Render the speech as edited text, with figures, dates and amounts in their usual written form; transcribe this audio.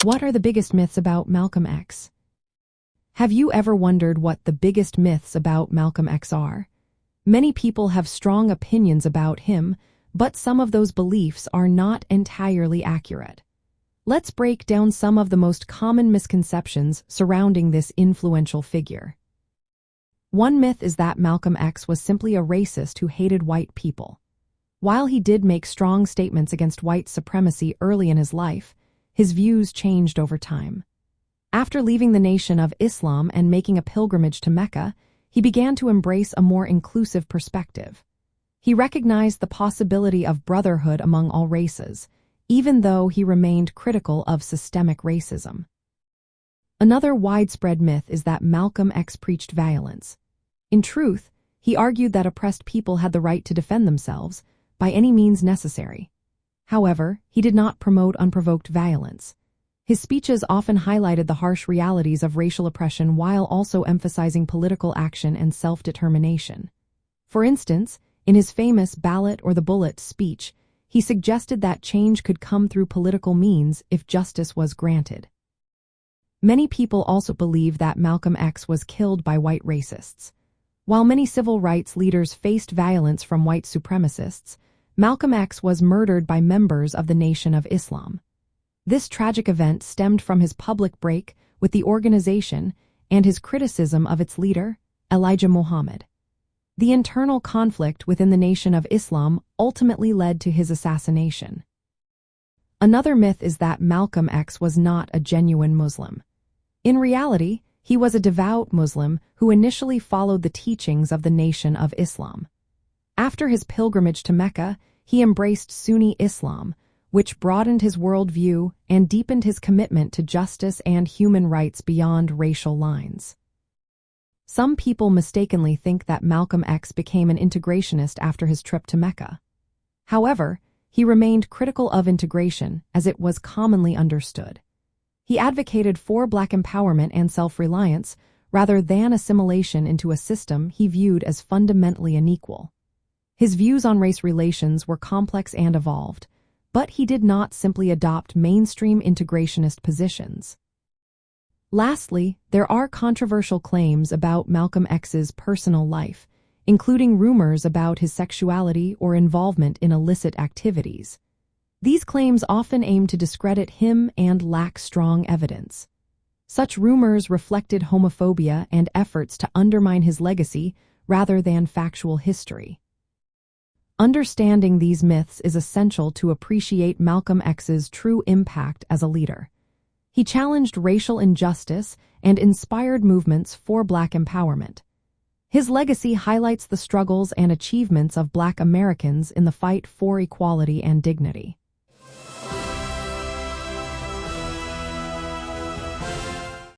What are the biggest myths about Malcolm X? Have you ever wondered what the biggest myths about Malcolm X are? Many people have strong opinions about him, but some of those beliefs are not entirely accurate. Let's break down some of the most common misconceptions surrounding this influential figure. One myth is that Malcolm X was simply a racist who hated white people. While he did make strong statements against white supremacy early in his life, his views changed over time. After leaving the Nation of Islam and making a pilgrimage to Mecca, he began to embrace a more inclusive perspective. He recognized the possibility of brotherhood among all races, even though he remained critical of systemic racism. Another widespread myth is that Malcolm X preached violence. In truth, he argued that oppressed people had the right to defend themselves by any means necessary. However, he did not promote unprovoked violence. His speeches often highlighted the harsh realities of racial oppression while also emphasizing political action and self-determination. For instance, in his famous Ballot or the Bullet speech, he suggested that change could come through political means if justice was granted. Many people also believe that Malcolm X was killed by white racists. While many civil rights leaders faced violence from white supremacists, Malcolm X was murdered by members of the Nation of Islam. This tragic event stemmed from his public break with the organization and his criticism of its leader, Elijah Muhammad. The internal conflict within the Nation of Islam ultimately led to his assassination. Another myth is that Malcolm X was not a genuine Muslim. In reality, he was a devout Muslim who initially followed the teachings of the Nation of Islam. After his pilgrimage to Mecca, he embraced Sunni Islam, which broadened his worldview and deepened his commitment to justice and human rights beyond racial lines. Some people mistakenly think that Malcolm X became an integrationist after his trip to Mecca. However, he remained critical of integration as it was commonly understood. He advocated for Black empowerment and self-reliance rather than assimilation into a system he viewed as fundamentally unequal. His views on race relations were complex and evolved, but he did not simply adopt mainstream integrationist positions. Lastly, there are controversial claims about Malcolm X's personal life, including rumors about his sexuality or involvement in illicit activities. These claims often aim to discredit him and lack strong evidence. Such rumors reflected homophobia and efforts to undermine his legacy rather than factual history. Understanding these myths is essential to appreciate Malcolm X's true impact as a leader. He challenged racial injustice and inspired movements for Black empowerment. His legacy highlights the struggles and achievements of Black Americans in the fight for equality and dignity.